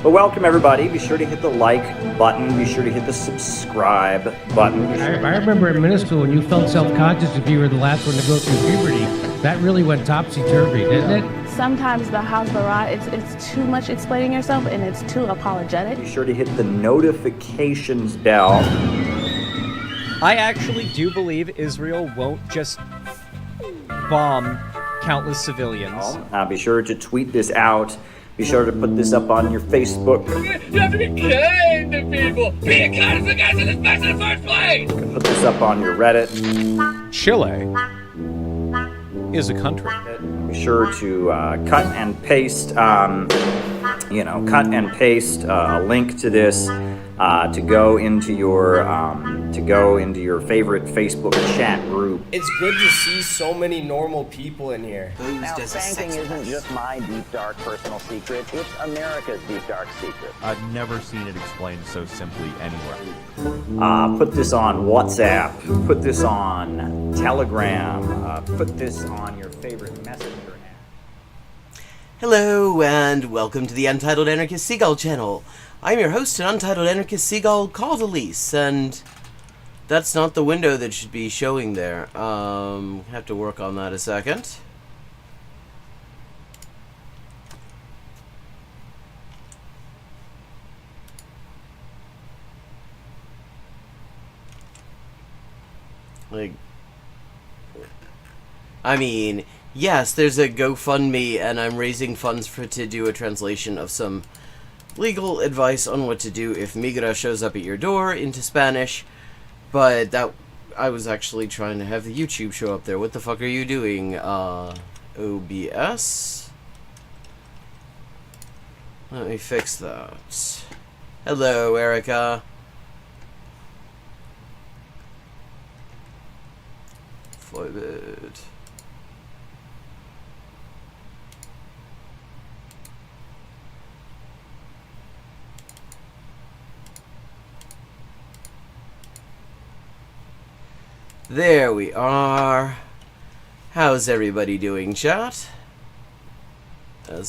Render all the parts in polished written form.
But welcome everybody. Be sure to hit the like button. Be sure to hit the subscribe button. I remember in middle school when you felt self-conscious if you were the last one to go through puberty. That really went topsy-turvy, didn't it? Sometimes the Hasbara, it's too much explaining yourself and it's too apologetic. Be sure to hit the notifications bell. I actually do believe Israel won't just bomb countless civilians. Be sure to tweet this out. Be sure to put this up on your Facebook. You have to be kind to people. Being kind is the guys in this mess in the first place. You can put this up on your Reddit. Chile is a country. Be sure to cut and paste, cut and paste a link to this to go into your favorite Facebook chat group. It's good to see so many normal people in here. Now, spanking isn't just my deep, dark personal secret. It's America's deep, dark secret. I've never seen it explained so simply anywhere. Put this on WhatsApp. Put this on Telegram. Put this on your favorite messenger app. Hello, and welcome to the Untitled Anarchist Seagull channel. I'm your host, an Untitled Anarchist Seagull called Elise, and that's not the window that should be showing there. Have to work on that a second. Yes, there's a GoFundMe, and I'm raising funds to do a translation of some legal advice on what to do if migra shows up at your door into Spanish. But I was actually trying to have the YouTube show up there. What the fuck are you doing? OBS? Let me fix that. Hello, Erica. Forward. There we are. How's everybody doing, chat? That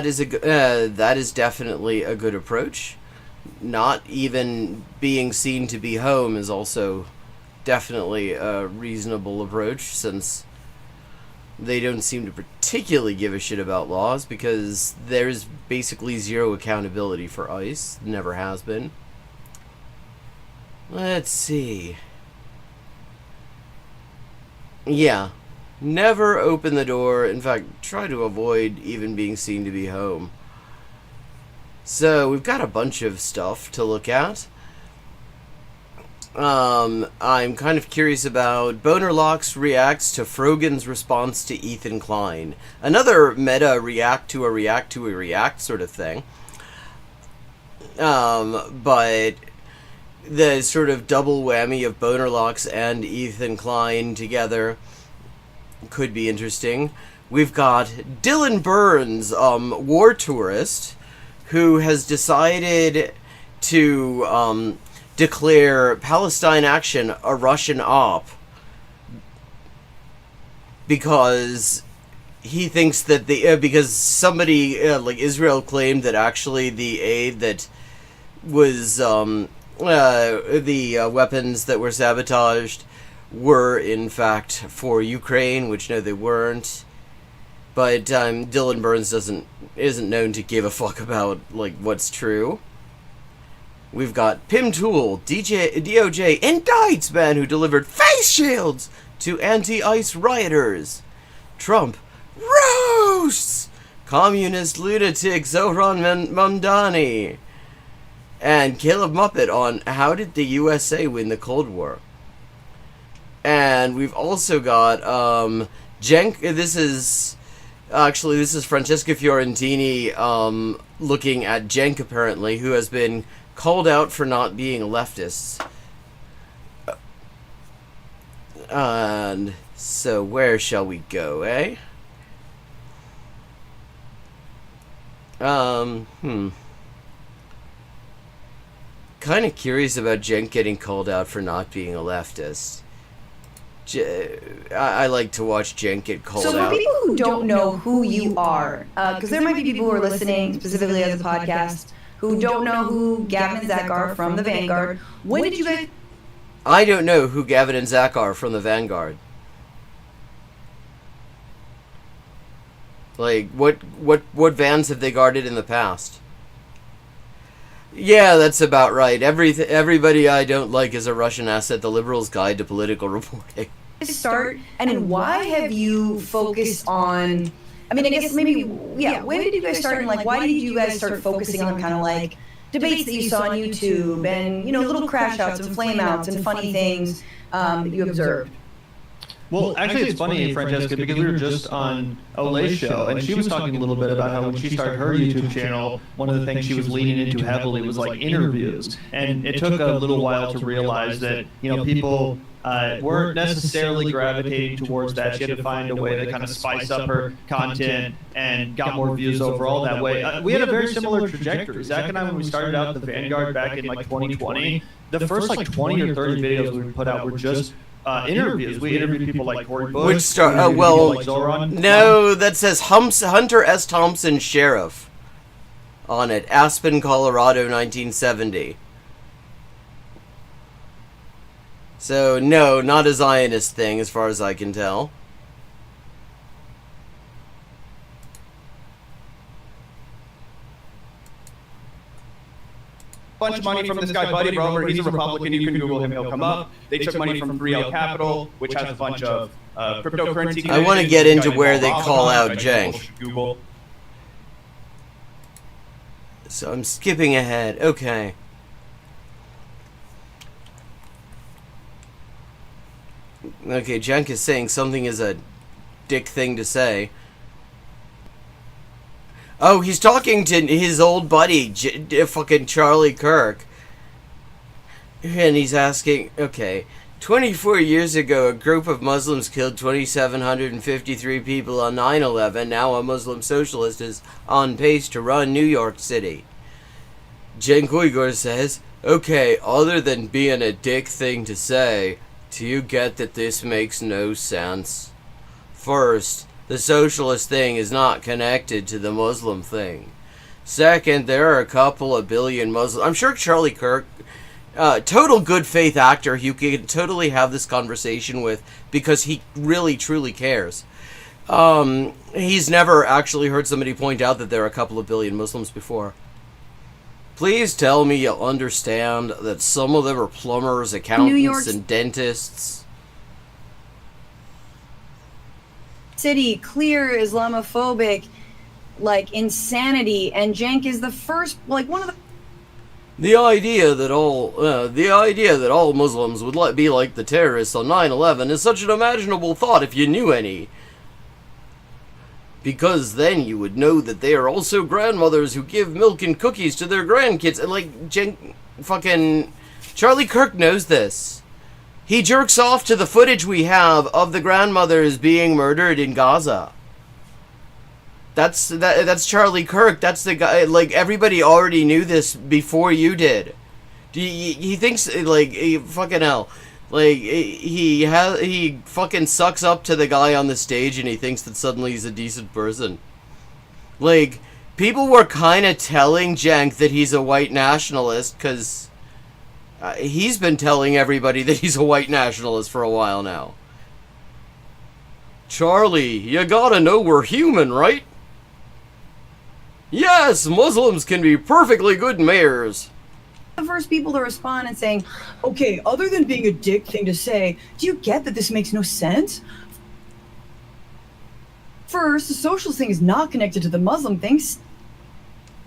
is definitely a good approach. Not even being seen to be home is also definitely a reasonable approach, since they don't seem to particularly give a shit about laws, because there's basically zero accountability for ICE. Never has been. Let's see. Yeah. Never open the door. In fact, try to avoid even being seen to be home. So, we've got a bunch of stuff to look at. I'm kind of curious about Bonerlocks reacts to Frogan's response to Ethan Klein. Another meta react to a react sort of thing. But the sort of double whammy of Bonerlocks and Ethan Klein together could be interesting. We've got Dylan Burns, war tourist, who has decided to, declare Palestine Action a Russian op because he thinks that because somebody like Israel claimed that actually the aid that was the weapons that were sabotaged were in fact for Ukraine, which no, they weren't. But Dylan Burns isn't known to give a fuck about like what's true. We've got Pim Tool, DOJ indicts man who delivered face shields to anti-ICE rioters. Trump roasts communist lunatic Zohran Mamdani. And Caleb Muppet on how did the USA win the Cold War. And we've also got this is Francesca Fiorentini looking at Cenk apparently, who has been called out for not being a leftist. And so where shall we go, eh? kind of curious about Cenk getting called out for not being a leftist. I like to watch Cenk get called So for out. people who don't know who you are, because there might be people who are listening specifically as a podcast who don't know who Gavin and Zach are from the Vanguard, when did you guys... I don't know who Gavin and Zach are from the Vanguard. Like, what vans have they guarded in the past? Yeah, that's about right. Everybody I don't like is a Russian asset. The Liberals' Guide to Political Reporting. start, and why have you focused on... I mean, I guess maybe, yeah, when did you guys start, and like, why did you guys start focusing on kind of like debates that you saw on YouTube and, you know, little crash outs and flame outs and funny things that you observed? Well, actually, it's funny, Francesca, because we were just on Olay's show, and she was talking a little bit about how when she started her YouTube channel, one of the things she was leaning into heavily was like interviews. And it took a little while to realize that, you know, people weren't necessarily gravitating towards that. She had to find a way to kind of spice up her content and got more views overall that way. We had a very similar trajectory. Zach and I, when we started out the Vanguard back in like 2020, the first like 20 or 30 videos we put out were just interviews. We interviewed people like Cory Bush. Which start? Oh, well, no, that says Hunter S. Thompson Sheriff on it. Aspen, Colorado, 1970. So, no, not a Zionist thing as far as I can tell. Bunch of money from this guy, Buddy Romer. He's a Republican. You can Google him. He'll come up. They took money from 3L Capital, which has a bunch of cryptocurrency. I want to get into where they call out Cenk. Google. So I'm skipping ahead. Okay. Okay, Cenk is saying something is a dick thing to say. Oh, he's talking to his old buddy, fucking Charlie Kirk. And he's asking, okay, 24 years ago, a group of Muslims killed 2,753 people on 9/11. Now a Muslim socialist is on pace to run New York City. Cenk Uygur says, okay, other than being a dick thing to say, do you get that this makes no sense? First, the socialist thing is not connected to the Muslim thing. Second, there are a couple of billion Muslims. I'm sure Charlie Kirk, total good faith actor, you can totally have this conversation with because he really truly cares. He's never actually heard somebody point out that there are a couple of billion Muslims before. Please tell me you understand that some of them are plumbers, accountants, and dentists. City, clear Islamophobic, like insanity, and Cenk is the first, like one of the... The idea that all Muslims would be like the terrorists on 9/11 is such an imaginable thought if you knew any. Because then you would know that they are also grandmothers who give milk and cookies to their grandkids. And like, fucking Charlie Kirk knows this. He jerks off to the footage we have of the grandmothers being murdered in Gaza. That's Charlie Kirk. That's the guy. Like, everybody already knew this before you did. He thinks, like, fucking hell. Like, he fucking sucks up to the guy on the stage and he thinks that suddenly he's a decent person. Like, people were kind of telling Cenk that he's a white nationalist because he's been telling everybody that he's a white nationalist for a while now. Charlie, you gotta know we're human, right? Yes, Muslims can be perfectly good mayors. The first people to respond and saying, okay, other than being a dick thing to say, do you get that this makes no sense? First, the socialist thing is not connected to the Muslim thing.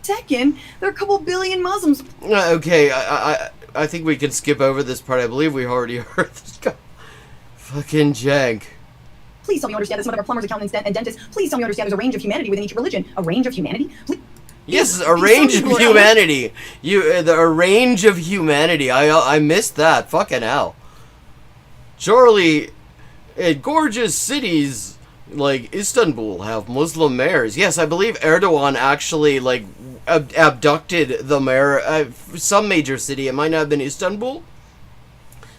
Second, there are a couple billion Muslims. Okay, I think we can skip over this part. I believe we already heard this guy. Fucking Cenk. Please tell me you understand that some of them are plumbers, accountants, and dentists. Please tell me you understand there's a range of humanity within each religion. A range of humanity? Please. Yes, a range of humanity. A range of humanity. I missed that. Fucking hell. Charlie, gorgeous cities like Istanbul have Muslim mayors. Yes, I believe Erdogan actually, like, abducted the mayor, some major city, it might not have been Istanbul,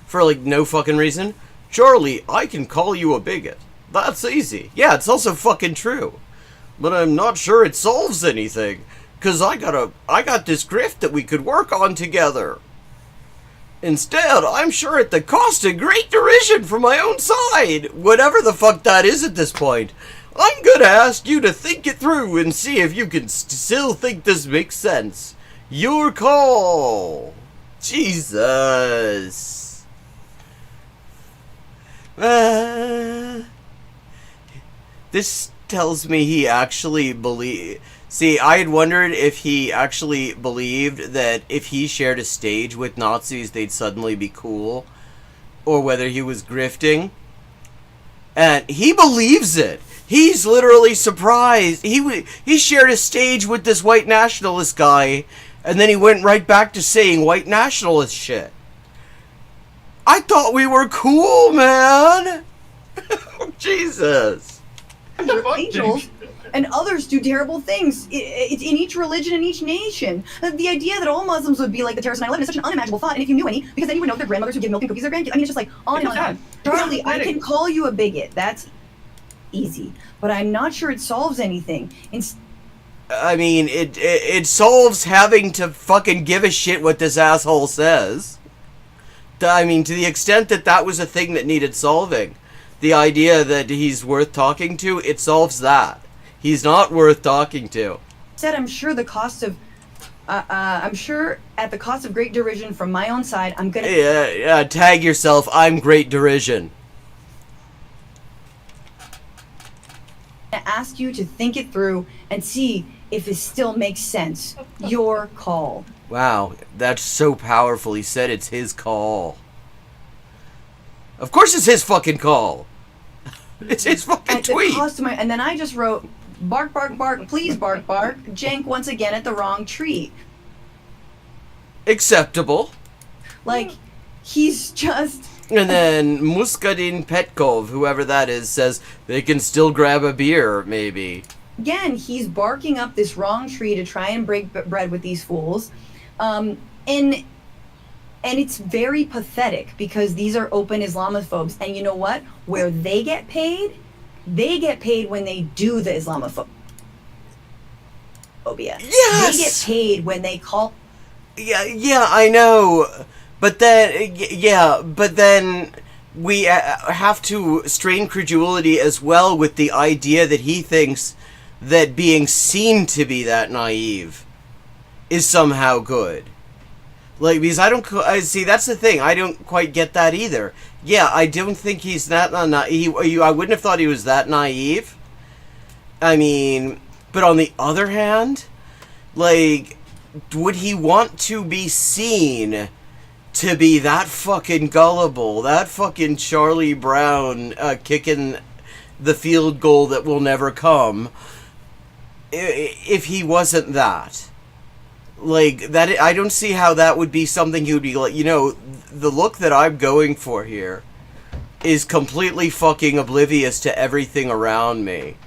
for like no fucking reason. Charlie, I can call you a bigot. That's easy. Yeah, it's also fucking true. But I'm not sure it solves anything. Cause I got this grift that we could work on together. Instead, I'm sure at the cost of great derision from my own side, whatever the fuck that is at this point, I'm gonna ask you to think it through and see if you can still think this makes sense. Your call. Jesus. This tells me he actually See, I had wondered if he actually believed that if he shared a stage with Nazis, they'd suddenly be cool, or whether he was grifting. And he believes it. He's literally surprised. He shared a stage with this white nationalist guy, and then he went right back to saying white nationalist shit. I thought we were cool, man. Jesus. Angels and others do terrible things. It's in each religion and each nation. The idea that all Muslims would be like the terrorists of 9/11 is such an unimaginable thought. And if you knew any, because then you would know their grandmothers would give milk and cookies to their grandkids. I mean, it's just like on and on and on. Charlie, I can call you a bigot. That's easy, but I'm not sure it solves anything. I mean, it solves having to fucking give a shit what this asshole says. I mean, to the extent that that was a thing that needed solving. The idea that he's worth talking to, it solves that. He's not worth talking to. Said, I'm sure the cost of, I'm sure at the cost of great derision from my own side, I'm gonna... Yeah, tag yourself, I'm great derision. Ask you to think it through and see if it still makes sense. Your call. Wow, that's so powerful. He said it's his call. Of course it's his fucking call. It's his fucking tweet. And then I just wrote, bark, bark, bark, please bark, bark. Jank once again at the wrong tree. Acceptable. Like, he's just... And then Muskadin Petkov, whoever that is, says they can still grab a beer, maybe. Again, he's barking up this wrong tree to try and break bread with these fools. And it's very pathetic because these are open Islamophobes. And you know what? Where they get paid when they do the Islamophobia. Yes! They get paid when they call... Yeah, I know. But then we have to strain credulity as well with the idea that he thinks that being seen to be that naive is somehow good. Like, because I see, that's the thing, I don't quite get that either. Yeah, I don't think he's that naive. I wouldn't have thought he was that naive. I mean, but on the other hand, like, would he want to be seen to be that fucking gullible, that fucking Charlie Brown kicking the field goal that will never come, if he wasn't that? Like, that, I don't see how that would be something he would be like, you know, the look that I'm going for here is completely fucking oblivious to everything around me.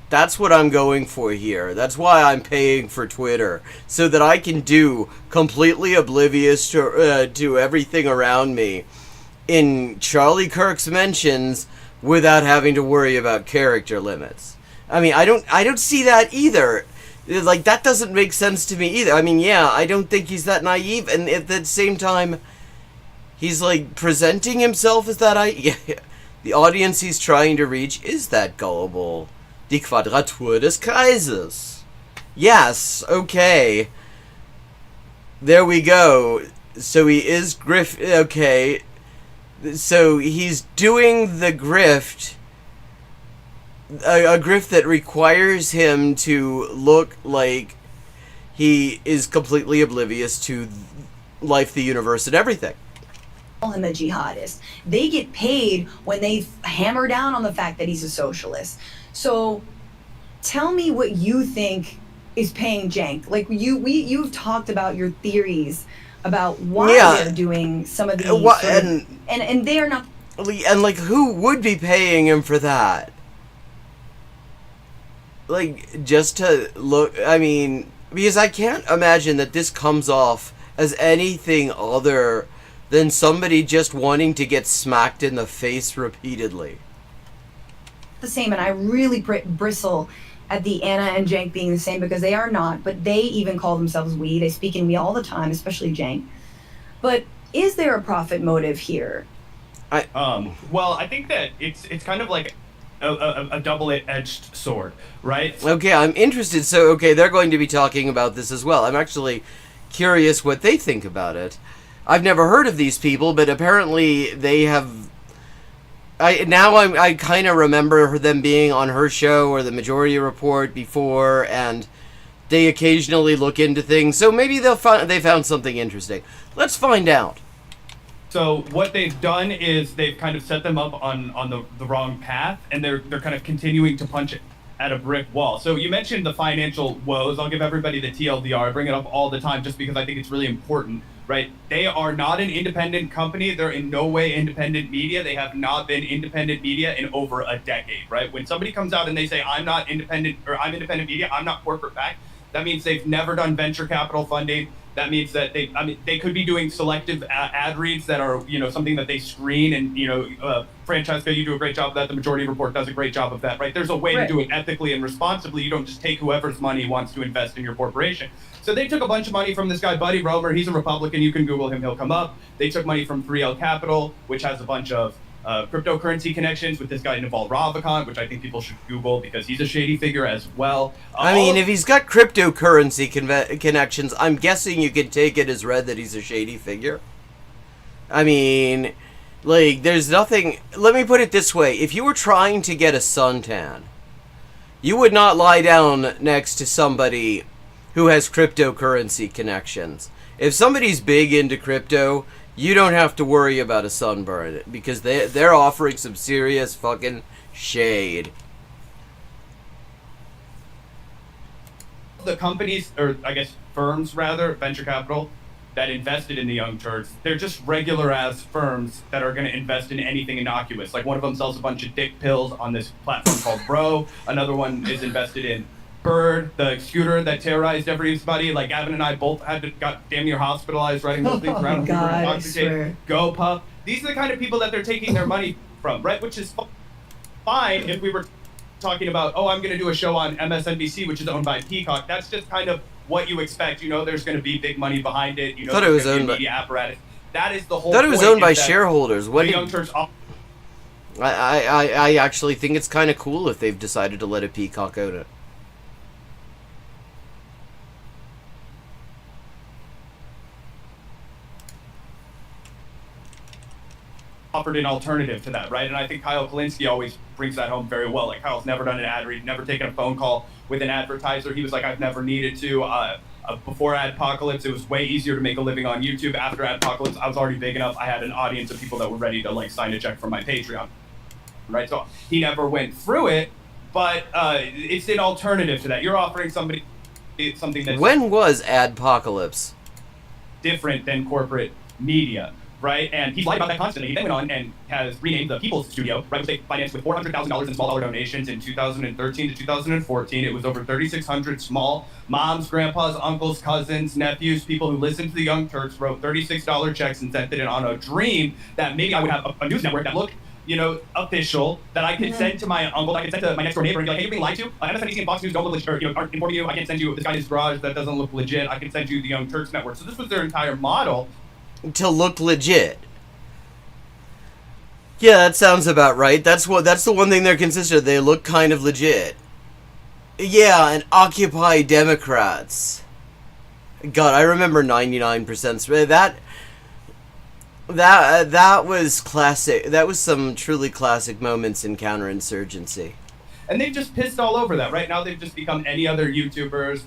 That's what I'm going for here. That's why I'm paying for Twitter, so that I can do completely oblivious to everything around me in Charlie Kirk's mentions without having to worry about character limits. I mean, I don't see that either. Like, that doesn't make sense to me either. I mean, yeah, I don't think he's that naive, and at the same time, he's, like, presenting himself as that... the audience he's trying to reach is that gullible. Die Quadratur des Kreises. Yes, okay. There we go. So he is okay. So he's doing the grift... A grift that requires him to look like he is completely oblivious to life, the universe, and everything. Call him a jihadist. They get paid when they hammer down on the fact that he's a socialist. So tell me what you think is paying Jank. Like, you've talked about your theories about why they're doing some of these and they are not... And, like, who would be paying him for that? Like, just to look, I mean, Because I can't imagine that this comes off as anything other than somebody just wanting to get smacked in the face repeatedly. The same, and I really bristle at the Anna and Jank being the same, because they are not, but they even call themselves we. They speak in we all the time, especially Jank. But is there a profit motive here? Well, I think that it's kind of like a double-edged sword, right? Okay, I'm interested. So, okay, they're going to be talking about this as well. I'm actually curious what they think about it. I've never heard of these people, but apparently they have... I kind of remember them being on her show or the Majority Report before, and they occasionally look into things, so maybe they found something interesting. Let's find out. So what they've done is they've kind of set them up on the wrong path, and they're kind of continuing to punch it at a brick wall. So you mentioned the financial woes. I'll give everybody the TLDR. I bring it up all the time just because I think it's really important, right? They are not an independent company. They're in no way independent media. They have not been independent media in over a decade, right? When somebody comes out and they say, I'm not independent, or I'm independent media, I'm not corporate backed, that means they've never done venture capital funding. That means that they could be doing selective ad reads that are, something that they screen, and, Francesca, you do a great job of that. The Majority Report does a great job of that, right? There's a way to do it ethically and responsibly. You don't just take whoever's money wants to invest in your corporation. So they took a bunch of money from this guy, Buddy Roemer. He's a Republican. You can Google him. He'll come up. They took money from 3L Capital, which has a bunch of cryptocurrency connections with this guy, Naval Ravikant, which I think people should Google because he's a shady figure as well. I mean, if he's got cryptocurrency connections, I'm guessing you could take it as read that he's a shady figure. I mean, like, there's nothing... Let me put it this way. If you were trying to get a suntan, you would not lie down next to somebody who has cryptocurrency connections. If somebody's big into crypto, you don't have to worry about a sunburn, because they're offering some serious fucking shade. The companies, or I guess firms rather, venture capital, that invested in the Young Turks, they're just regular ass firms that are going to invest in anything innocuous. Like, one of them sells a bunch of dick pills on this platform called Bro. Another one is invested in Bird, the scooter that terrorized everybody. Like, Gavin and I both got damn near hospitalized riding those things around. We were intoxicated. Go Puff. These are the kind of people that they're taking their money from, right? Which is fine if we were talking about, oh, I'm going to do a show on MSNBC, which is owned by Peacock. That's just kind of what you expect. There's going to be big money behind it. Thought it was owned by media apparatus. That is the whole. Thought it was owned by shareholders. What? The Young Turks. I actually think it's kind of cool if they've decided to let a Peacock own it. Offered an alternative to that, right? And I think Kyle Kalinske always brings that home very well. Like, Kyle's never done an ad read, never taken a phone call with an advertiser. He was like, I've never needed to. Before Adpocalypse, it was way easier to make a living on YouTube. After Adpocalypse, I was already big enough. I had an audience of people that were ready to, like, sign a check from my Patreon, right? So he never went through it, but it's an alternative to that. You're offering somebody something that's... When was Adpocalypse? Different than corporate media. Right, and he's lied about that constantly. He then went on and has renamed the People's Studio, right, which they financed with $400,000 in small dollar donations in 2013 to 2014. It was over 3,600 small moms, grandpas, uncles, cousins, nephews, people who listened to the Young Turks, wrote $36 checks and sent it in on a dream that maybe I would have a news network that looked, official, that I could send to my uncle, I could send to my next door neighbor and be like, hey, you're being lied to. MSNBC and Fox News don't look legit, or, aren't informing you. I can't send you this guy in his garage that doesn't look legit. I can send you the Young Turks network. So this was their entire model. To look legit. Yeah, that sounds about right. That's the one thing they're consistent with. They look kind of legit. Yeah, and Occupy Democrats. God, I remember 99%. That was classic. That was some truly classic moments in counterinsurgency. And they've just pissed all over that. Right now, they've just become any other YouTubers.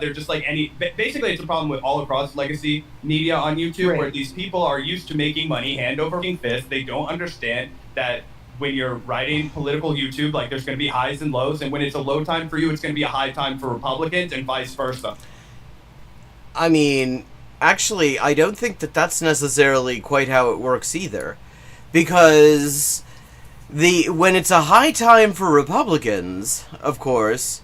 They're just like any... Basically, it's a problem with all across legacy media on YouTube, where these people are used to making money hand over fist. They don't understand that when you're writing political YouTube, like, there's going to be highs and lows, and when it's a low time for you, it's going to be a high time for Republicans, and vice versa. I mean, actually, I don't think that that's necessarily quite how it works either, because when it's a high time for Republicans, of course,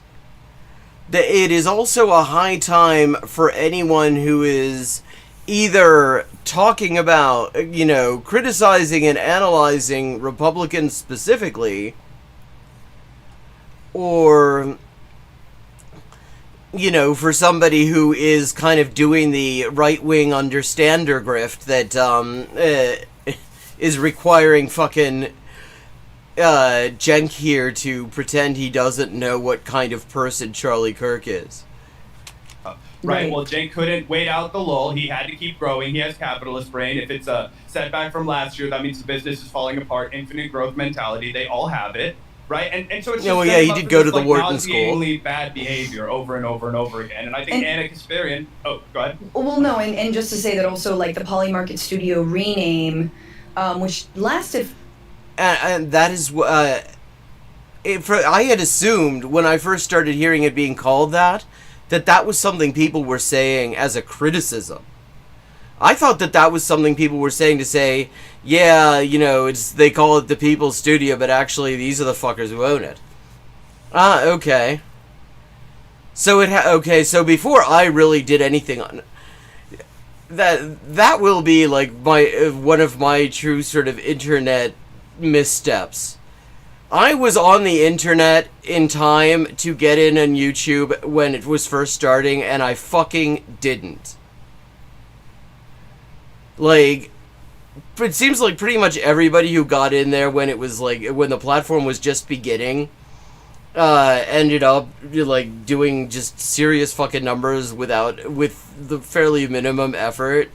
it is also a high time for anyone who is either talking about, criticizing and analyzing Republicans specifically, or, for somebody who is kind of doing the right-wing understander grift that is requiring fucking Cenk here to pretend he doesn't know what kind of person Charlie Kirk is. Right. Well, Cenk couldn't wait out the lull. He had to keep growing. He has capitalist brain. If it's a setback from last year, that means the business is falling apart. Infinite growth mentality. They all have it. Right. And so it's just he did go to the Wharton School. Nauseatingly bad behavior over and over and over again. And I think Anna Kasparian. Oh, go ahead. Well, no, and just to say that also, like, the Polymarket Studio rename, which lasted. And that is I had assumed when I first started hearing it being called that was something people were saying as a criticism. I thought that was something people were saying to say, yeah, they call it the People's Studio, but actually these are the fuckers who own it. Okay. So so before I really did anything on that will be like one of my true sort of internet missteps. I was on the internet in time to get in on YouTube when it was first starting, and I fucking didn't. Like, it seems like pretty much everybody who got in there when it was like, when the platform was just beginning, ended up like doing just serious fucking numbers with the fairly minimum effort.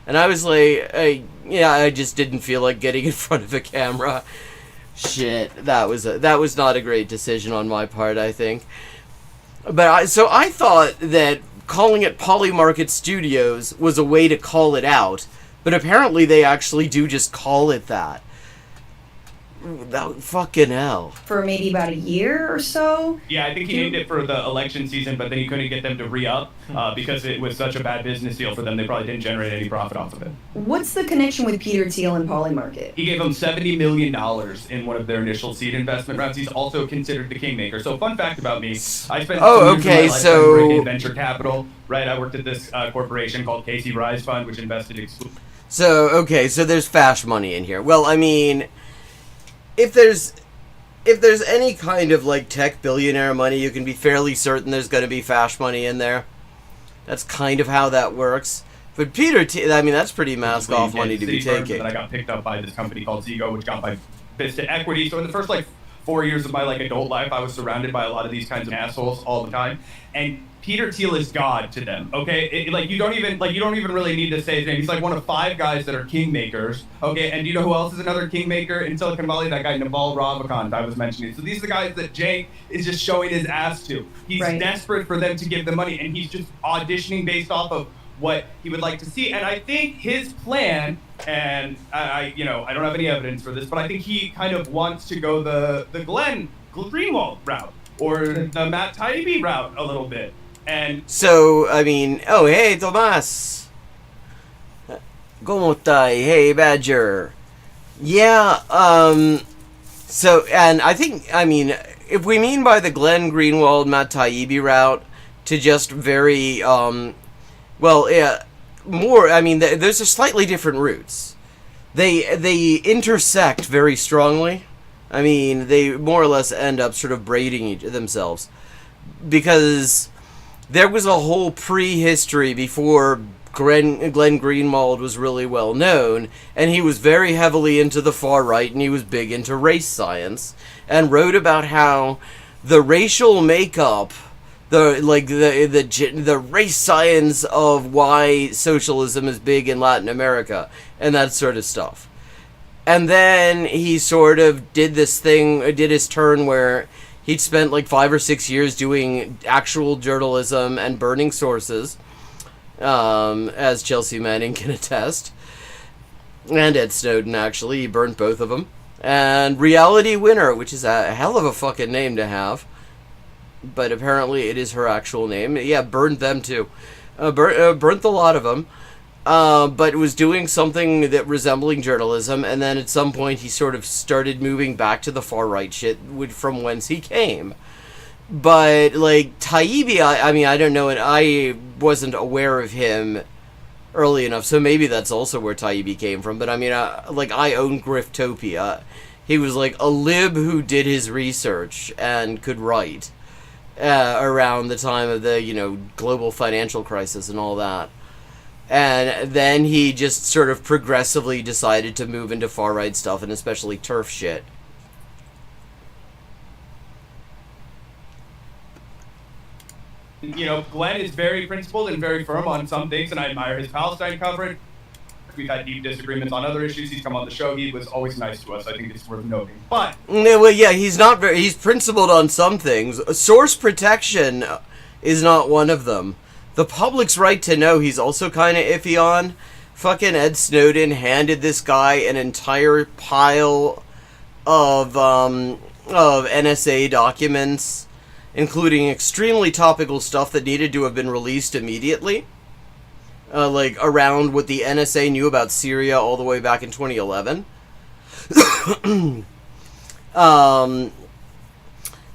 And I was like, I just didn't feel like getting in front of a camera. Shit, that was not a great decision on my part, I think. But I thought that calling it Polymarket Studios was a way to call it out, but apparently they actually do just call it that. That fucking hell. For maybe about a year or so? Yeah, I think he named it for the election season, but then he couldn't get them to re-up because it was such a bad business deal for them. They probably didn't generate any profit off of it. What's the connection with Peter Thiel and Polymarket? He gave them $70 million in one of their initial seed investment rounds. He's also considered the kingmaker. So, fun fact about me, I spent years of my life breaking venture capital. Right, I worked at this corporation called Casey Rise Fund, which invested exclusively. So there's fast money in here. Well, I mean, if there's any kind of like tech billionaire money, you can be fairly certain there's going to be fast money in there. That's kind of how that works. But that's pretty mask off money to be taking. I got picked up by this company called Zigo, which got my Vista Equity. So in the first 4 years of my adult life, I was surrounded by a lot of these kinds of assholes all the time. And Peter Thiel is God to them, okay? You don't even really need to say his name. He's like one of 5 guys that are kingmakers, okay? And do you know who else is another kingmaker in Silicon Valley? That guy Naval Ravikant I was mentioning. So these are the guys that Cenk is just showing his ass to. He's desperate for them to give them money, and he's just auditioning based off of what he would like to see. And I think his plan, and I don't have any evidence for this, but I think he kind of wants to go the Glenn Greenwald route or the Matt Taibbi route a little bit. And so, I mean, oh, hey, Tomas. ¿Cómo estás? Hey, Badger. Yeah, so, and I think, if we mean by the Glenn Greenwald, Matt Taibbi route to just very, there's a slightly different routes. They intersect very strongly. They more or less end up sort of braiding themselves. Because there was a whole prehistory before Glenn Greenwald was really well known, and he was very heavily into the far right, and he was big into race science, and wrote about how the racial makeup, the race science of why socialism is big in Latin America, and that sort of stuff. And then he sort of did his turn where he'd spent 5 or 6 years doing actual journalism and burning sources, as Chelsea Manning can attest. And Ed Snowden, actually. He burned both of them. And Reality Winner, which is a hell of a fucking name to have. But apparently it is her actual name. Yeah, burned them too. Burnt a lot of them. But was doing something that resembling journalism, and then at some point he sort of started moving back to the far right shit from whence he came. But, like, Taibbi, I mean, I don't know, and I wasn't aware of him early enough, so maybe that's also where Taibbi came from. But, I mean, like, I own Griftopia. He was, like, a lib who did his research and could write around the time of the, you know, global financial crisis and all that. And then he just sort of progressively decided to move into far-right stuff, and especially turf shit. You know, Glenn is very principled and very firm on some things, and I admire his Palestine coverage. We've had deep disagreements on other issues. He's come on the show. He was always nice to us. I think it's worth noting. But well, yeah, he's not very. He's principled on some things. Source protection is not one of them. The public's right to know, he's also kind of iffy on. Fucking Ed Snowden handed this guy an entire pile of NSA documents, including extremely topical stuff that needed to have been released immediately. Like, around what the NSA knew about Syria all the way back in 2011.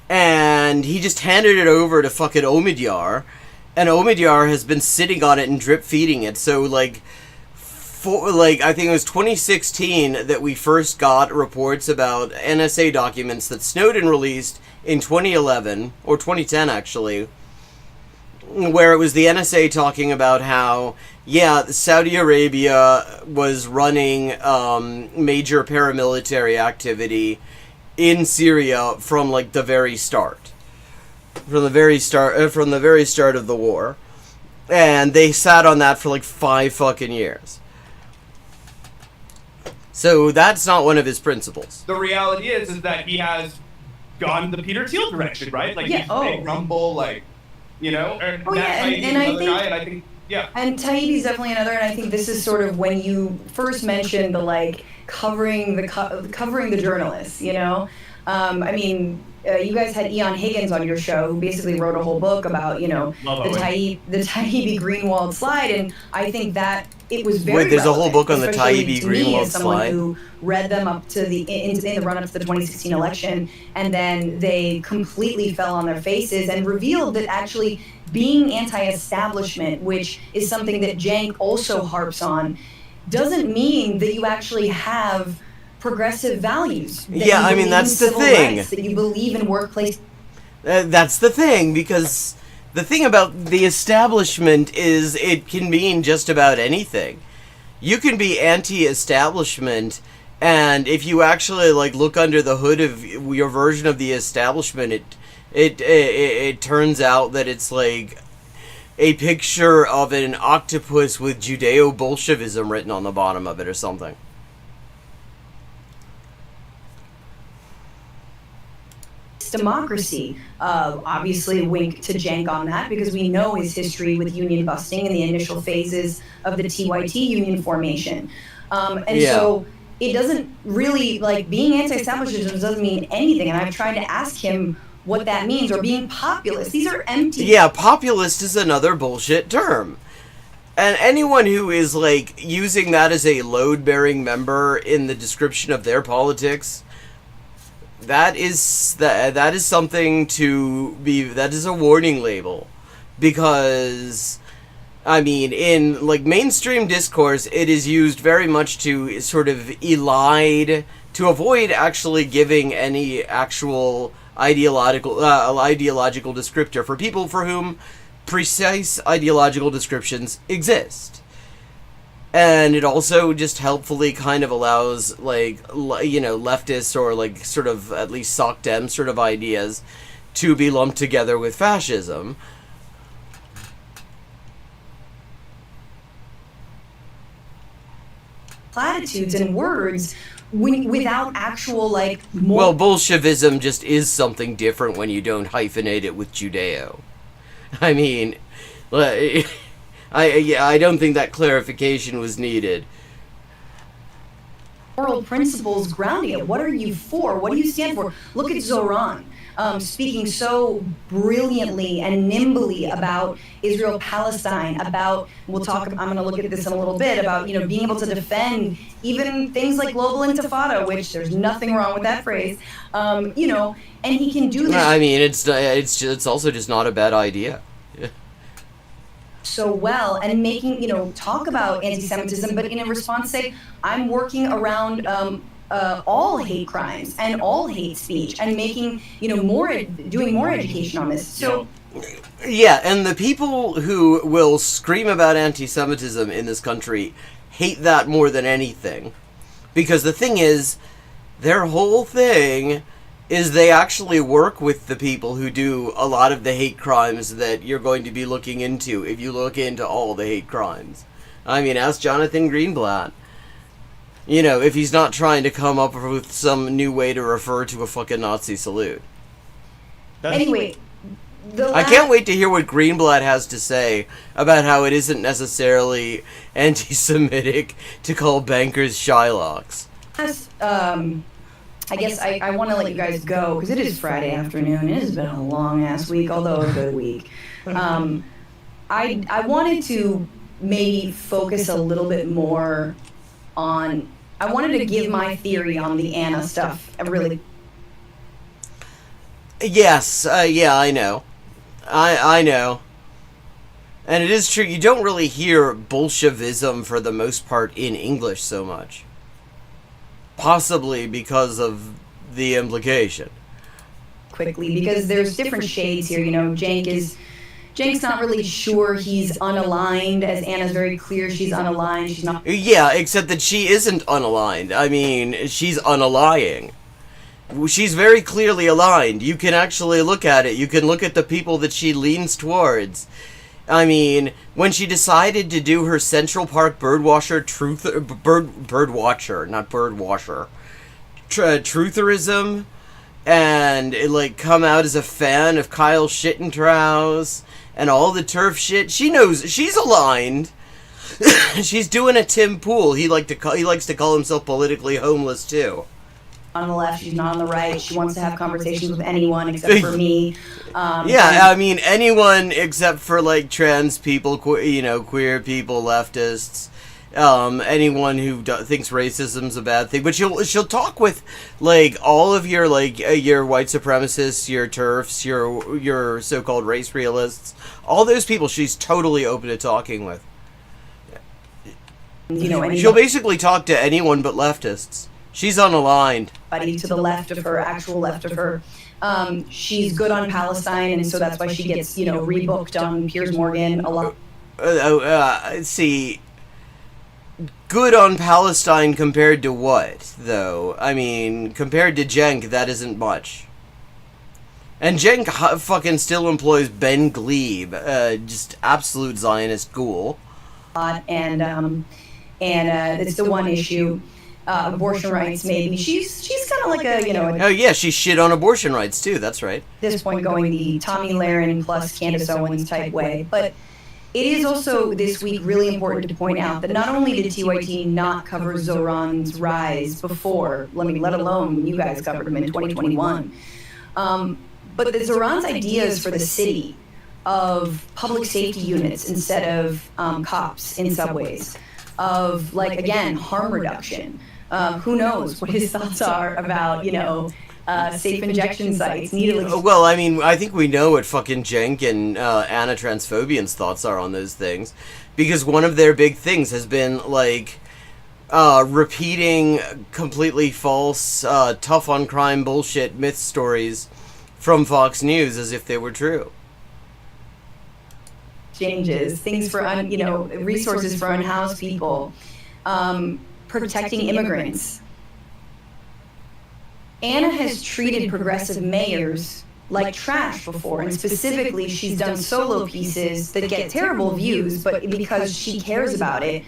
And he just handed it over to fucking Omidyar, and Omidyar has been sitting on it and drip-feeding it. So, like, I think it was 2016 that we first got reports about NSA documents that Snowden released in 2011, or 2010 actually, where it was the NSA talking about how, yeah, Saudi Arabia was running major paramilitary activity in Syria from, like, the very start. From the very start of the war. And they sat on that for, like, 5 fucking years. So that's not one of his principles. the reality is that he has gone the Peter Thiel direction, right? Like, Yeah, he's big, rumble, like, you know? And Oh, yeah, Matt Taibbi's and I another think- guy, and I think, yeah. And Taibbi's definitely another, and I think this is sort of when you first mentioned the, like, covering the journalists, you know? I mean, you guys had Eon Higgins on your show, who basically wrote a whole book about, you know, Love the Taibbi Greenwald slide, and I think that it was very Wait, there's a whole relevant, book on the especially Taibbi to me Greenwald as someone slide? who read them up to in the run-up to the 2016 election, and then they completely fell on their faces and revealed that actually being anti-establishment, which is something that Jank also harps on, doesn't mean that you actually have progressive values. That Yeah, you I mean, believe that's in the civil thing. rights, that you believe in workplace. That's the thing, because the thing about the establishment is it can mean just about anything. You can be anti-establishment, and if you actually, like, look under the hood of your version of the establishment, it turns out that it's like a picture of an octopus with Judeo-Bolshevism written on the bottom of it or something. Democracy. Obviously, wink to Jank on that, because we know his history with union busting in the initial phases of the TYT union formation. And Yeah. so it doesn't really, like, being anti-establishment doesn't mean anything. And I've tried to ask him what that means, or being populist. These are empty. Yeah, populist is another bullshit term. And anyone who is, like, using that as a load-bearing member in the description of their politics, that is something to be, that is a warning label. Because, I mean, in, like, mainstream discourse, it is used very much to sort of elide, to avoid actually giving any actual ideological descriptor for people for whom precise ideological descriptions exist. And it also just helpfully kind of allows, like, you know, leftists or, like, sort of at least soc dem sort of ideas to be lumped together with fascism. Platitudes and words without actual, like, more. Well, Bolshevism just is something different when you don't hyphenate it with Judeo. I mean, I don't think that clarification was needed. Moral principles grounding it. What are you for? What do you stand for? Look at Zoran. speaking so brilliantly and nimbly about Israel Palestine, about I'm going to look at this in a little bit, about being able to defend even things like global intifada, which there's nothing wrong with that phrase, and he can do this. I mean, it's also just not a bad idea. So well, and making talk about anti-Semitism, but in a response say, I'm working around all hate crimes and all hate speech, and making doing more education on this. So yeah, and the people who will scream about anti-Semitism in this country hate that more than anything, because the thing is, their whole thing is they actually work with the people who do a lot of the hate crimes that you're going to be looking into if you look into all the hate crimes. I mean, ask Jonathan Greenblatt. If he's not trying to come up with some new way to refer to a fucking Nazi salute. Anyway, I can't wait to hear what Greenblatt has to say about how it isn't necessarily anti-Semitic to call bankers Shylocks. I guess I want to let you guys go because it is Friday afternoon. It has been a long-ass week, although a good week. I wanted to maybe focus a little bit more on... I wanted to give my theory on the Anna stuff. Yes, yeah, I know. I know. And it is true, you don't really hear Bolshevism for the most part in English so much. Possibly because of the implication. Quickly, because there's different shades here. Cenk's not really sure he's unaligned, as Anna's very clear she's unaligned. She's not. Yeah, except that she isn't unaligned. I mean, she's unaligning. She's very clearly aligned. You can actually look at it. You can look at the people that she leans towards. I mean, when she decided to do her Central Park trutherism, and come out as a fan of Kyle Shittentrau's and all the turf shit, she knows she's aligned. She's doing a Tim Pool. He likes to call himself politically homeless too. On the left, she's not on the right. She wants to have conversations with anyone except for me. I mean, anyone except for trans people, queer people, leftists, anyone who thinks racism's a bad thing. But she'll talk with all of your your white supremacists, your TERFs, your so-called race realists, all those people. She's totally open to talking with. She'll basically talk to anyone but leftists. She's unaligned. To the left of her, actual left of her. She's good on Palestine, and so that's why she gets, rebooked on Piers Morgan a lot. See, good on Palestine compared to what, though? I mean, compared to Cenk, that isn't much. And Cenk fucking still employs Ben Glebe, just absolute Zionist ghoul. And it's the one issue. Abortion rights, maybe. She's kind of like a, Oh, yeah, she shit on abortion rights, too. That's right. At this point, going the Tommy Lahren plus Candace Owens type way. But it is also, this week, really important to point out that not only did TYT not cover Zoran's rise before, let alone you guys covered him in 2021, but that Zoran's ideas for the city of public safety units instead of cops in subways, of, again, harm reduction. Who knows what his thoughts are about, safe injection sites, needle. Well, I mean, I think we know what fucking Cenk and Anna Transphobian's thoughts are on those things, because one of their big things has been repeating completely false, tough on crime bullshit myth stories from Fox News as if they were true. Changes, things for resources for unhoused people. Protecting immigrants. Anna has treated progressive mayors like trash before, and specifically she's done solo pieces that get terrible views, but because she cares about it.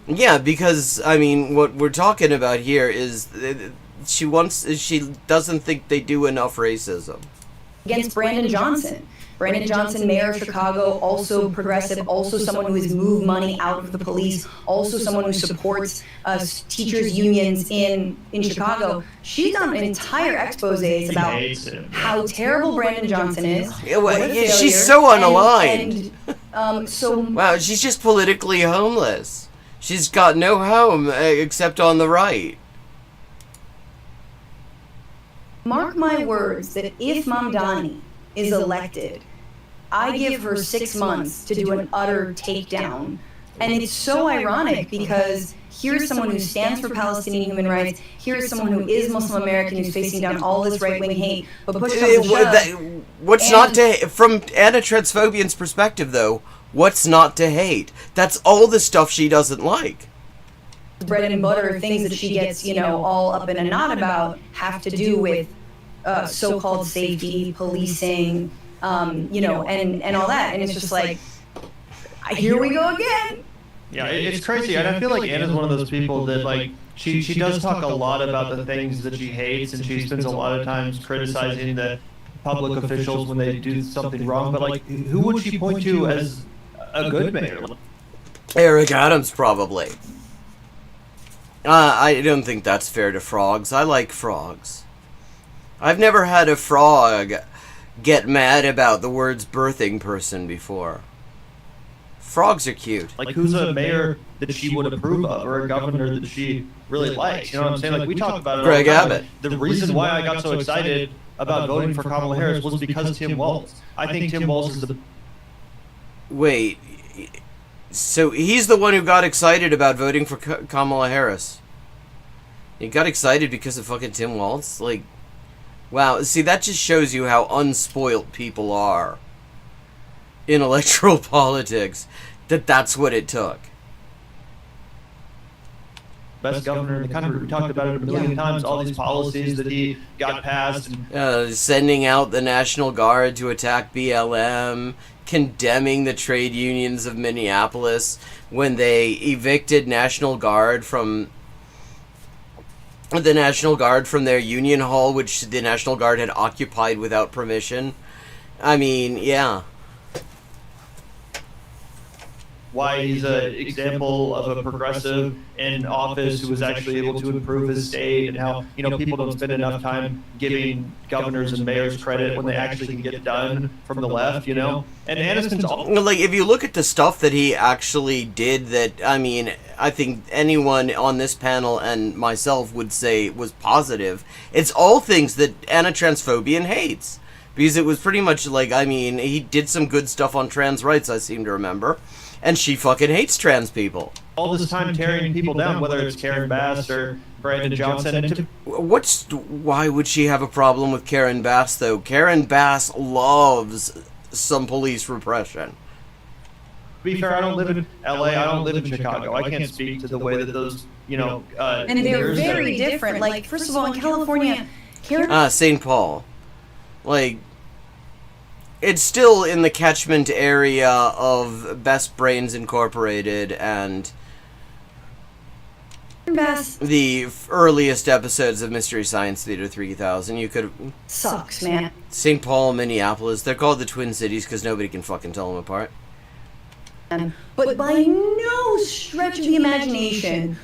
Yeah, because, I mean, what we're talking about here is she doesn't think they do enough racism. Against Brandon Johnson. Brandon Johnson, mayor of Chicago, also progressive, also someone who has moved money out of the police, also someone who supports teachers' unions in Chicago. She's done entire exposés about how terrible Brandon Johnson is. She's so unaligned. So wow, she's just politically homeless. She's got no home except on the right. Mark my words that if Mamdani is elected, I give her 6 months to do an utter takedown. And it's so ironic because here's someone who stands for Palestinian human rights. Here's someone who is Muslim American who's facing down all this right-wing hate. But push comes to shove. From Anna Transphobion's perspective, though, what's not to hate? That's all the stuff she doesn't like. Bread and butter, things that she gets, all up in a knot about have to do with so-called safety, policing, and all that. And it's just like, here we go again. Yeah, it's crazy. And I feel like Anna's one of those people that, like, she does talk a lot about the things that she hates, and she spends a lot of times criticizing the public officials when they do something wrong. But, like, who would she point to as a good mayor? Eric Adams, probably. I don't think that's fair to frogs. I like frogs. I've never had a frog get mad about the words birthing person before. Frogs are cute. Like, who's a mayor that she would approve of, or a governor that she really likes? You know what I'm saying? Like, we talk about it Greg all the time. Abbott. The reason why I got so excited about voting for Kamala Harris was because Tim Walz. I think Tim Walz is the... Wait, so he's the one who got excited about voting for Kamala Harris. He got excited because of fucking Tim Walz? Like, wow, see, that just shows you how unspoilt people are in electoral politics, that's what it took. Best governor in the country. We talked about it a million times, all these policies that he got passed. Sending out the National Guard to attack BLM, condemning the trade unions of Minneapolis when they evicted National Guard from their union hall, which the National Guard had occupied without permission. I mean, yeah. Why he's an example of a progressive in office who was actually able to improve his state, and how, people don't spend enough time giving governors and mayors credit when they actually can get it done from the left, And Aniston's all... Like, if you look at the stuff that he actually did that, I think anyone on this panel and myself would say was positive, it's all things that Anna Transphobian hates. Because it was pretty much like, he did some good stuff on trans rights, I seem to remember. And she fucking hates trans people. All this time tearing people down, whether it's Karen Bass or Brandon Johnson. Why would she have a problem with Karen Bass, though? Karen Bass loves some police repression. To be fair, I don't live in LA, I don't live in Chicago. I can't speak to the way that those, and they're very different. Like, first of all, in California, Karen... St. Paul. Like... It's still in the catchment area of Best Brains Incorporated and the earliest episodes of Mystery Science Theater 3000. You could... Sucks, man. St. Paul, Minneapolis. They're called the Twin Cities because nobody can fucking tell them apart. But by no stretch of the imagination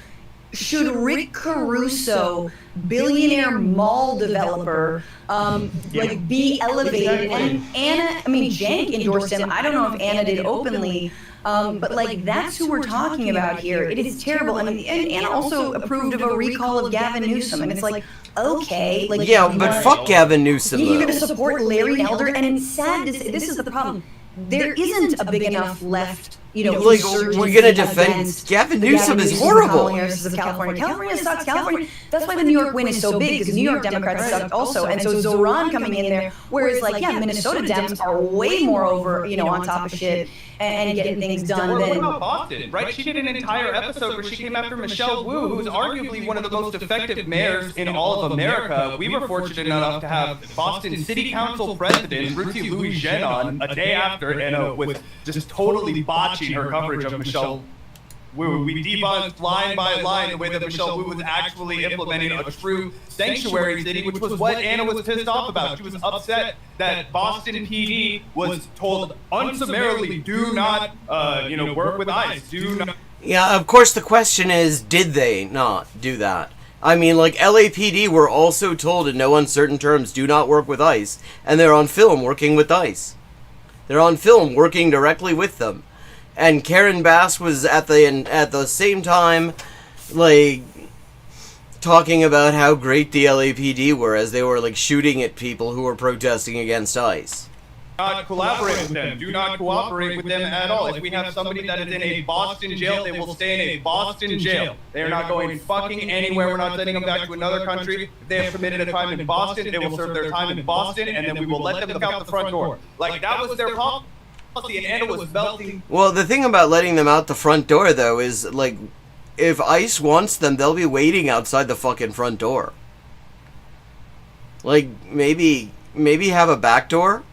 should Rick Caruso, billionaire mall developer, be elevated. Exactly. And Anna, Jank endorsed him. I don't know if Anna did openly, but that's who we're talking about here. It is terrible. And Anna also approved of a recall of Gavin Newsom, and it's like, okay, but fuck Gavin Newsom. You're going to support Larry Elder, and it's sad to say, this is the problem. There isn't a big enough left, we're gonna defend Gavin Newsom is horrible. California sucks. California. That's why the New York win is so big, because New York Democrats suck also, and so Zoran coming in there. Whereas, Minnesota Dems are way more over, on top of shit and getting things done. What about Boston? Right? She did an entire episode where she came after Michelle Wu, who's arguably one of the most effective mayors in all of America. We were fortunate enough to have Boston City Council President Ruthie Louis Zhen on a day after Anna was just totally botching her coverage of Michelle we debunked line by line the way that Michelle Wu was actually implementing a true sanctuary city, which was what Anna was pissed off about. She was upset that Boston PD was told unsummarily, do not, work with ICE. Do not. Yeah, of course the question is, did they not do that? I mean, like, LAPD were also told in no uncertain terms, do not work with ICE, and they're on film working with ICE. They're on film working directly with them. And Karen Bass was at the same time, like, talking about how great the LAPD were as they were, like, shooting at people who were protesting against ICE. Not collaborate with them. Do not cooperate with them at all. If we have somebody that is in a Boston jail, they will stay in a Boston jail. They are not going fucking anywhere. We're not sending them back to another country. If they have committed a crime in Boston, they will serve their time in Boston, and then we will let them look out the front door. Like, that was their policy. And Anna was melting. Well, the thing about letting them out the front door, though, is, like, if ICE wants them, they'll be waiting outside the fucking front door. Like, maybe have a back door?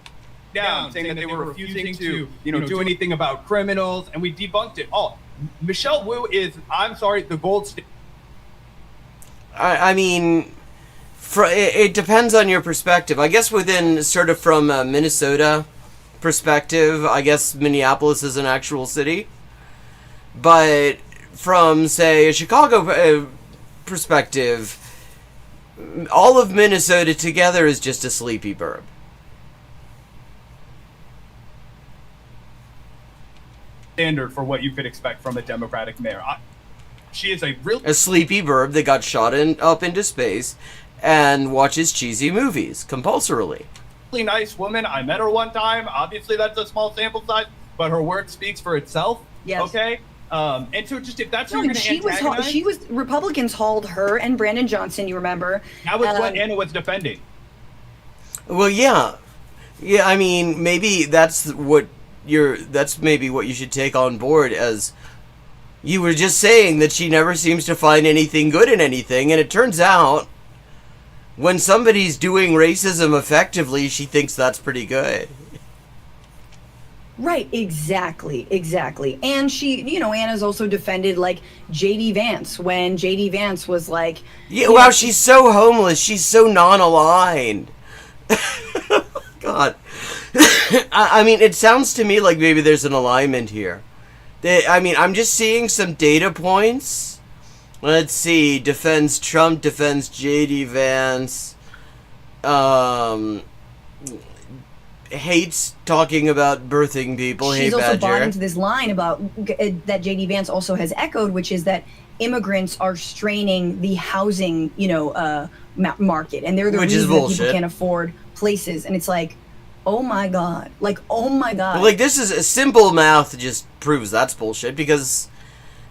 Down, saying that they were refusing to, do anything about criminals, and we debunked it. Oh, Michelle Wu is, I'm sorry, the gold standard. I mean, it depends on your perspective. I guess within, sort of from Minnesota perspective, I guess Minneapolis is an actual city. But from, say, a Chicago perspective, all of Minnesota together is just a sleepy burb. Standard for what you could expect from a Democratic mayor. She is a sleepy burb that got shot up into space and watches cheesy movies compulsorily. Really nice woman. I met her one time. Obviously, that's a small sample size, but her work speaks for itself. Yes. Okay. And so, just if that's who you're going to antagonize, she was Republicans hauled her and Brandon Johnson. You remember? That was what Anna was defending. Well, yeah. I mean, maybe that's maybe what you should take on board, as you were just saying that she never seems to find anything good in anything, and it turns out when somebody's doing racism effectively, she thinks that's pretty good. Right, exactly. And she, Anna's also defended, like, J.D. Vance, when J.D. Vance was like... Yeah, wow, she's so homeless, she's so non-aligned. God. I mean, it sounds to me like maybe there's an alignment here. I'm just seeing some data points. Let's see. Defends Trump, defends J.D. Vance. Hates talking about birthing people. She's hey, also Badger. bought into this line about that J.D. Vance also has echoed, which is that immigrants are straining the housing, market, and they're the reason that people can't afford places. And it's like, oh my god, like this is a simple math just proves that's bullshit, because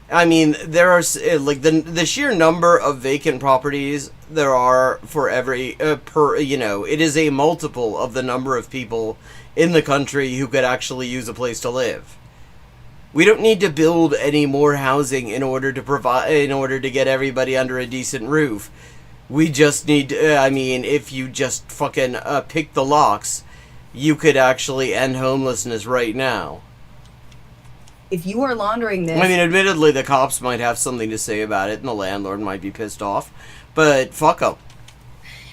I mean there are like the sheer number of vacant properties there are for every it is a multiple of the number of people in the country who could actually use a place to live. We don't need to build any more housing in order to get everybody under a decent roof. We just need to, if you just fucking pick the locks, you could actually end homelessness right now. If you are laundering this... I mean, admittedly, the cops might have something to say about it, and the landlord might be pissed off, but fuck them.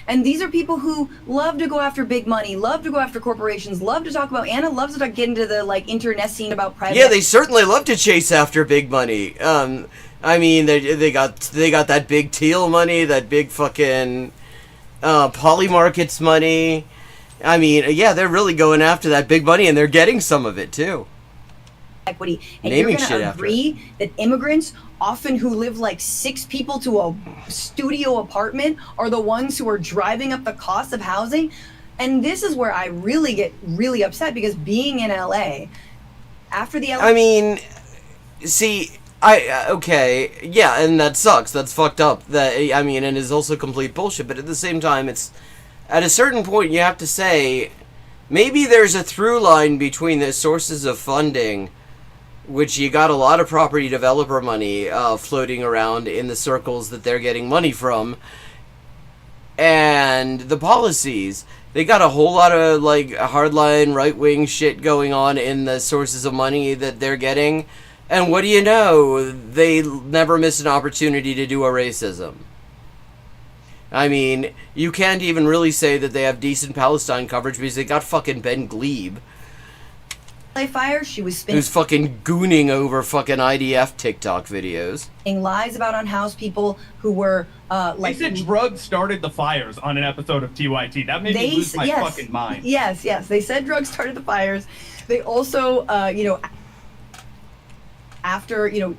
And these are people who love to go after big money, love to go after corporations, love to talk about... Anna loves to get into the, internet scene about private... Yeah, they certainly love to chase after big money. They got that big Teal money, that big fucking Polymarkets money. I mean, yeah, they're really going after that big money, and they're getting some of it, too. Equity. And you're going to agree that immigrants, often who live like 6 people to a studio apartment, are the ones who are driving up the cost of housing? And this is where I really get really upset, because being in LA, after the LA... I mean, see... okay, yeah, and that sucks. That's fucked up. And is also complete bullshit. But at the same time, it's at a certain point you have to say maybe there's a through line between the sources of funding, which you got a lot of property developer money floating around in the circles that they're getting money from, and the policies. They got a whole lot of hardline right wing shit going on in the sources of money that they're getting. And what do you know? They never miss an opportunity to do a racism. I mean, you can't even really say that they have decent Palestine coverage because they got fucking Ben Glebe. Fire, she was spinning Who's fucking gooning over fucking IDF TikTok videos. lies about unhoused people who were They said drugs started the fires on an episode of TYT. That made me lose my fucking mind. Yes, they said drugs started the fires. They also, after, in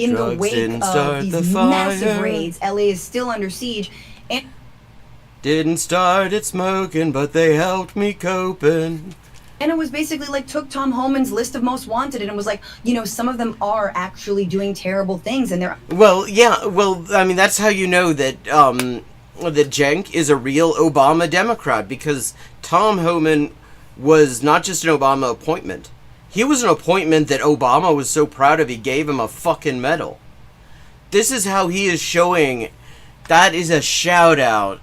Drugs the wake didn't of start these the fire. massive raids, LA is still under siege. And Didn't start it smoking, but they helped me coping. And it was basically like took Tom Homan's list of most wanted and it was like, some of them are actually doing terrible things and they're... Well, yeah, I mean, that's how you know that, that Cenk is a real Obama Democrat, because Tom Homan was not just an Obama appointment. He was an appointment that Obama was so proud of he gave him a fucking medal. This is how he is showing that is a shout out.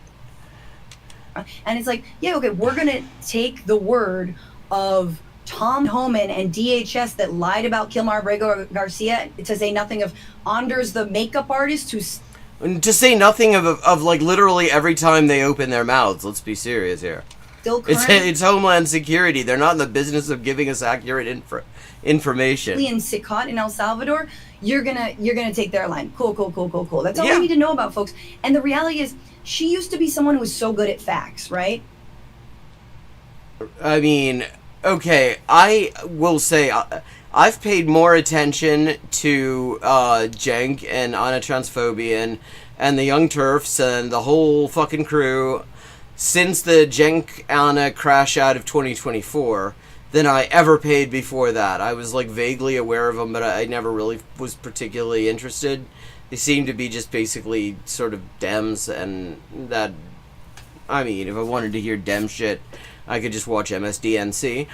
And it's like, yeah, okay, we're going to take the word of Tom Homan and DHS that lied about Kilmar Abrego Garcia, to say nothing of Anders, the makeup artist, who's... To say nothing of like literally every time they open their mouths. Let's be serious here. Still it's Homeland Security. They're not in the business of giving us accurate information. In Sicat in El Salvador, you're gonna take their line. Cool. That's all we need to know about, folks. And the reality is, she used to be someone who was so good at facts, right? I mean, okay, I will say I've paid more attention to Cenk and Anna Transphobian and the Young Turfs and the whole fucking crew since the Cenk Anna crash out of 2024 than I ever paid before that. I was like vaguely aware of them, but I never really was particularly interested. They seem to be just basically sort of Dems, and that, I mean, if I wanted to hear Dem shit, I could just watch MSDNC.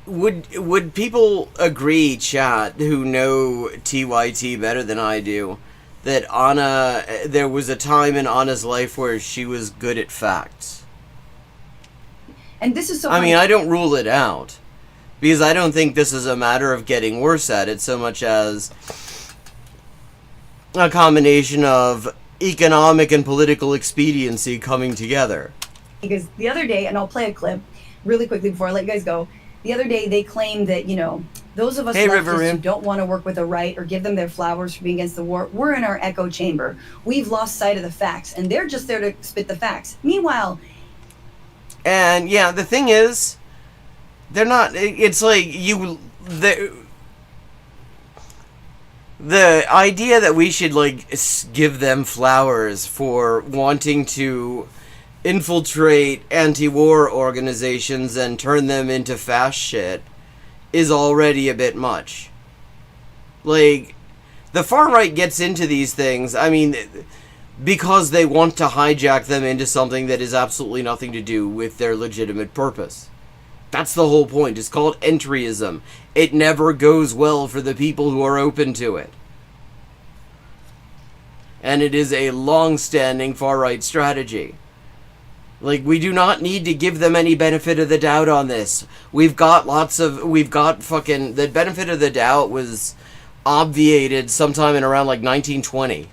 Would people agree, chat, who know TYT better than I do, that Anna, there was a time in Anna's life where she was good at facts? And this is so I mean, I don't rule it out, because I don't think this is a matter of getting worse at it so much as a combination of economic and political expediency coming together. Because the other day, and I'll play a clip really quickly before I let you guys go. The other day, they claimed that, those of us leftists who don't want to work with the right or give them their flowers for being against the war, we're in our echo chamber. We've lost sight of the facts, and they're just there to spit the facts. Meanwhile... And, yeah, the thing is, they're not... It's like, the idea that we should, like, give them flowers for wanting to infiltrate anti-war organizations and turn them into fast shit is already a bit much. Like, the far right gets into these things, I mean, because they want to hijack them into something that has absolutely nothing to do with their legitimate purpose. That's the whole point. It's called entryism. It never goes well for the people who are open to it. And it is a long-standing far-right strategy. Like, we do not need to give them any benefit of the doubt on this. The benefit of the doubt was obviated sometime in around, like, 1920.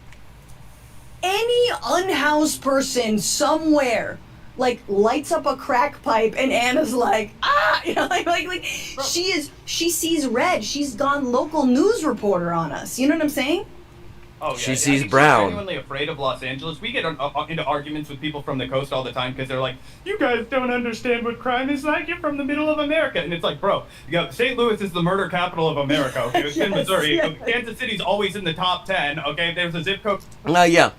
Any unhoused person somewhere, like, lights up a crack pipe and Anna's like, she sees red. She's gone local news reporter on us. You know what I'm saying? Oh, yeah. She sees She's brown. genuinely afraid of Los Angeles. We get into arguments with people from the coast all the time because they're like, "You guys don't understand what crime is like. You're from the middle of America," and it's like, bro, St. Louis is the murder capital of America. Okay, it's in Missouri. Yes. Kansas City's always in the top 10. Okay, there's a zip code. Yeah.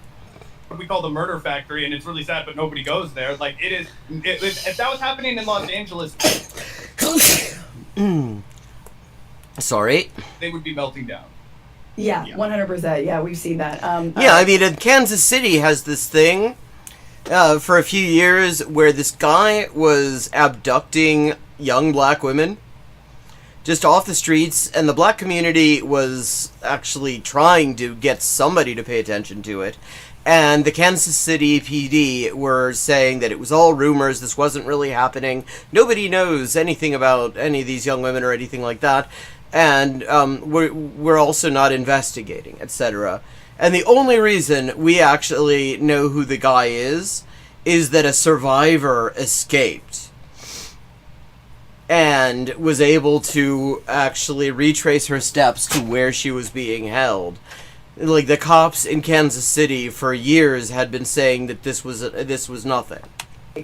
We call the murder factory, and it's really sad, but nobody goes there. Like, it is. If that was happening in Los Angeles, Sorry. they would be melting down. Yeah, 100%. Yeah, we've seen that. Yeah, I mean, Kansas City has this thing for a few years where this guy was abducting young black women just off the streets, and the black community was actually trying to get somebody to pay attention to it. And the Kansas City PD were saying that it was all rumors, this wasn't really happening, nobody knows anything about any of these young women or anything like that, and we're also not investigating, etc. And the only reason we actually know who the guy is that a survivor escaped and was able to actually retrace her steps to where she was being held. Like, the cops in Kansas City for years had been saying that this was nothing.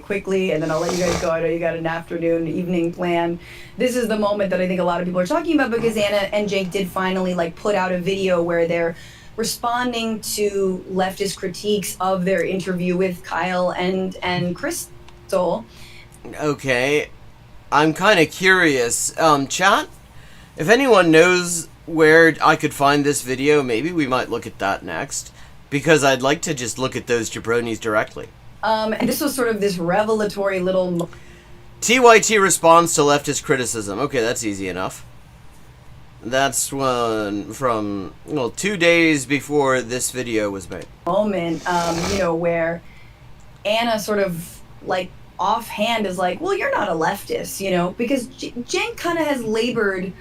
Quickly, and then I'll let you guys go. I know you got an afternoon, evening plan. This is the moment that I think a lot of people are talking about, because Anna and Jake did finally put out a video where they're responding to leftist critiques of their interview with Kyle and Crystal. Okay, I'm kind of curious. Chat, if anyone knows where I could find this video, maybe we might look at that next, because I'd like to just look at those jabronis directly. And this was sort of this revelatory little... TYT responds to leftist criticism. Okay, that's easy enough. That's one from, 2 days before this video was made. Moment, where Anna sort of, offhand is well, you're not a leftist, because Jen kind of has labored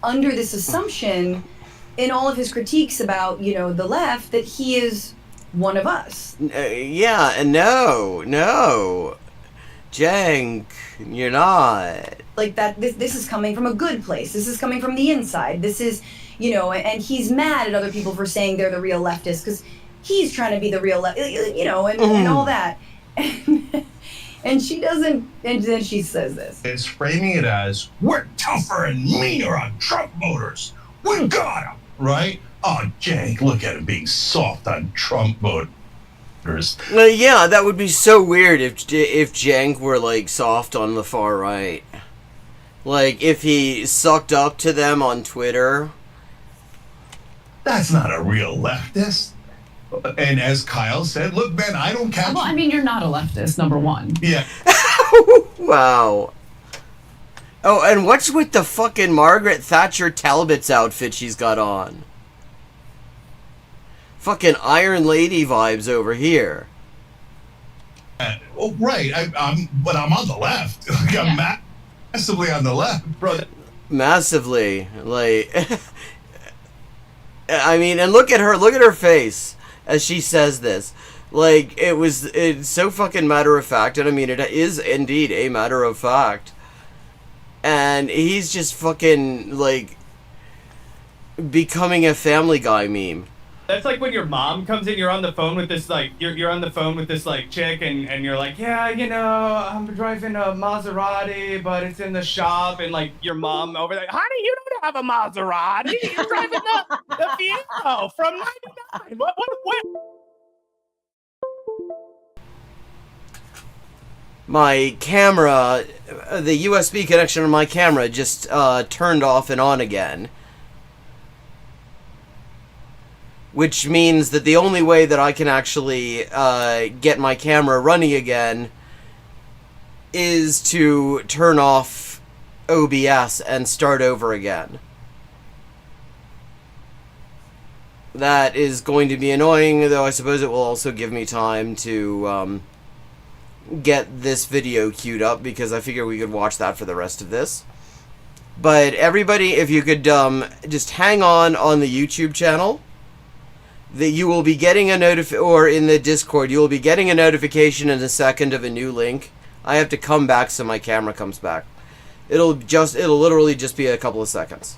under this assumption in all of his critiques about, the left, that he is one of us. Yeah, and no. Jank, you're not. This is coming from a good place. This is coming from the inside. This is, and he's mad at other people for saying they're the real leftists, because he's trying to be the real and all that. And she doesn't, and then she says this. It's framing it as, we're tougher and meaner on Trump voters. We got them, right? Oh, Jank, look at him being soft on Trump voters. Yeah, that would be so weird if Jank were, soft on the far right. If he sucked up to them on Twitter. That's not a real leftist. And as Kyle said, look, man, I don't catch... Well, I mean, you're not a leftist, number one. Yeah. Wow. Oh, and what's with the fucking Margaret Thatcher Talbot's outfit she's got on? Fucking Iron Lady vibes over here. Right, but I'm on the left. I'm massively on the left, bro. Massively, I mean, and look at her face as she says this. It's so fucking matter of fact, and I mean, it is indeed a matter of fact. And he's just fucking, becoming a Family Guy meme. That's like when your mom comes in, you're on the phone with this, you're on the phone with this, chick, and you're like, yeah, I'm driving a Maserati, but it's in the shop, and, your mom over there, honey, you don't have a Maserati, you're driving the Fiero from 99, what? My camera, the USB connection on my camera just turned off and on again. Which means that the only way that I can actually get my camera running again is to turn off OBS and start over again. That is going to be annoying, though I suppose it will also give me time to get this video queued up, because I figure we could watch that for the rest of this. But everybody, if you could just hang on the YouTube channel, that you will be getting a or in the Discord, you will be getting a notification in a second of a new link. I have to come back so my camera comes back. It'll literally just be a couple of seconds.